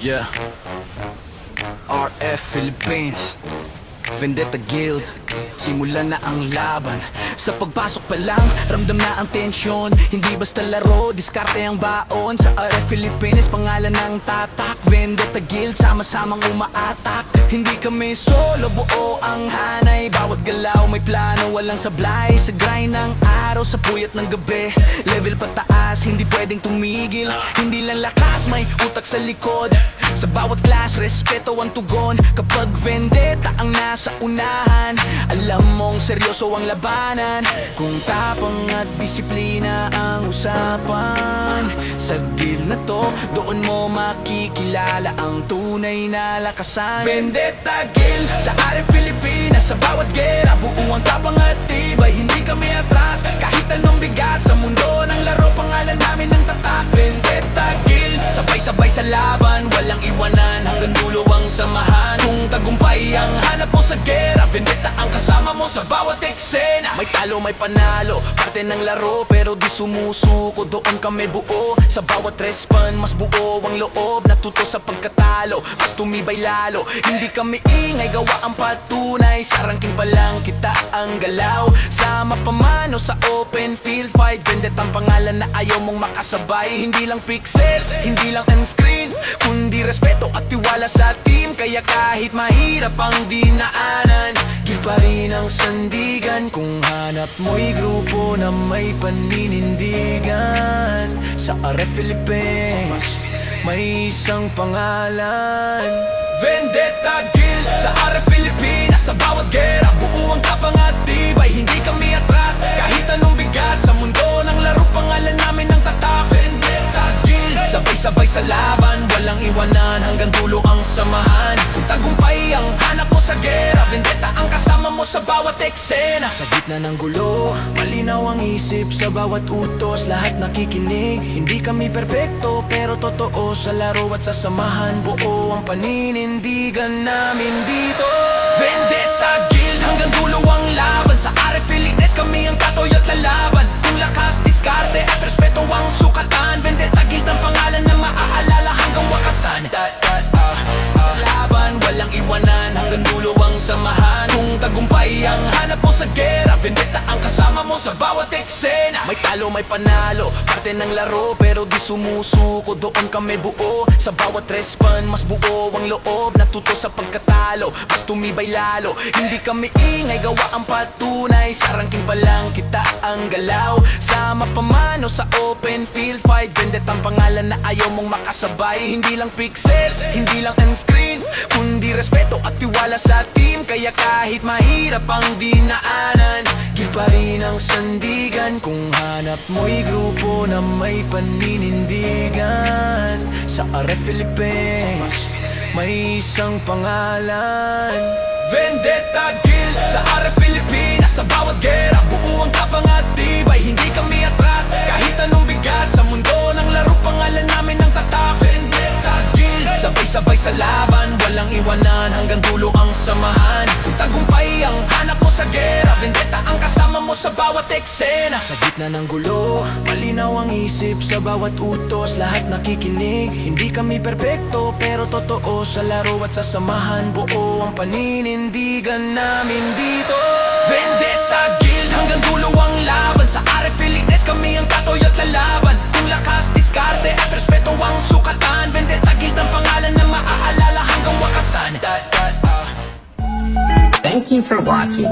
Yeah. RF Philippines, Vendetta Guild. Simulan na ang laban. Sa pagpasok pa lang, ramdam na ang tensyon. Hindi basta laro, diskarte ang baon. Sa RF Philippines, pangalan ng tatak. Vendetta Guild, sama-samang umaatak. Hindi kami solo, buo ang hanay. Bawat galaw may plano, walang sablay. Sa grind ng araw, sa puyat ng gabi. Level pataas, hindi pwedeng tumigil. Hindi lang lakas, may utak sa likod. Sa bawat class, respeto ang tugon. Kapag vendetta ang nasa unahan, alam mong seryoso ang labanan. Kung tapang at disiplina ang usapan, sa guild na to, doon mo makikilala ang tunay na lakasan. Vendetta Guild, sa RF Pilipinas, sa bawat gera, buo ang tapang at tibay. Hindi kami atras, kahit anong bigat. Sa mundo ng laro, pangalan namin ang tatak. Vendetta Guild, sabay-sabay sa laban, walang iwanan, hanggang dulo ang samahan. Kung tagumpay ang hanap mo sa gera, vendetta ang kasama mo sa bawat eksena. May talo, may panalo, parte ng laro, pero di sumusuko, doon kami buo. Sa bawat respawn, mas buo ang loob. Natuto sa pagkatalo, mas tumibay lalo. Hindi kami ingay, gawa ang patunay. Sa ranking pa lang kita ang galaw. Sama pamano sa open field fight. Vendetta ang pangalan na ayaw mong makasabay. Hindi lang pixels, hindi lang end screen, kundi respeto at tiwala sa team. Kaya kahit mahirap ang dinaanan, guild pa rin ang sandigan. Kung hanap mo'y grupo na may paninindigan, sa RF Philippines may isang pangalan. Vendetta Guild, sa RF Pilipinas, sa bawat gera, buo ang tapang at tibay. Hindi kami atras, kahit anong bigat. Sa mundo ng laro, pangalan namin ang tatak. Vendetta Guild, sabay-sabay sa laban, walang iwanan, hanggang dulo ang samahan. Kung tagumpay ang hanap mo sa gera, vendetta ang kasama mo sa bawat eksena. Sa gitna ng gulo, malinaw ang isip sa bawat utos. Lahat nakikinig, hindi kami perpekto, pero totoo sa laro at sa samahan. Buo ang paninindigan namin dito. Vendetta Guild, hanggang dulo ang laban. Sa RF Philippines, kami ang katoy at lalaban. Kung lakas, diskarte at respeto ang sukatan. Vendetta Guild ang pangalan na maaalala hanggang wakasan. Laban, walang iwanan, hanggang dulo ang samahan. Kung tagumpay ang hanap mo sa gera, vendetta ang kasama mo sa bawat eksena. May talo, may panalo, parte ng laro, pero di sumusuko, doon kami buo. Sa bawat respawn, mas buo ang loob. Natuto sa pagkatalo, mas tumibay lalo. Hindi kami ingay, gawa ang patunay. Sa ranking pa lang kita ang galaw. Sama pamano sa open field fight. Vendetta ang pangalan na ayaw mong makasabay. Hindi lang pixels, hindi lang end screen, kundi respeto at tiwala sa team. Kaya kahit mahirap ang dinaanan, guild pa rin ang sandigan. Kung hanap mo'y grupo na may paninindigan, sa RF Philippines may isang pangalan. Vendetta Guild, sa RF Pilipinas, sa bawat gera, buo ang tapang at tibay. Hindi kami atras, kahit anong bigat. Sa mundo ng laro, pangalan namin ang tatak. Vendetta Guild, sabay-sabay sa laban, walang iwanan, hanggang dulo ang samahan. Kung tagumpay ang hanap mo sa gera, vendetta ang kasama mo sa bawat eksena. Sa gitna ng gulo, malinaw ang isip sa bawat utos. Lahat nakikinig, hindi kami perpekto, pero totoo sa laro at sa samahan. Buo ang paninindigan namin dito. Vendetta Guild, hanggang dulo ang laban. Sa RF Philippines, kami ang katoy at lalaban. Kung lakas, diskarte at respeto ang sukatan. Vendetta Guild ang pangalan na maaalala hanggang wakasan. Thank you for watching.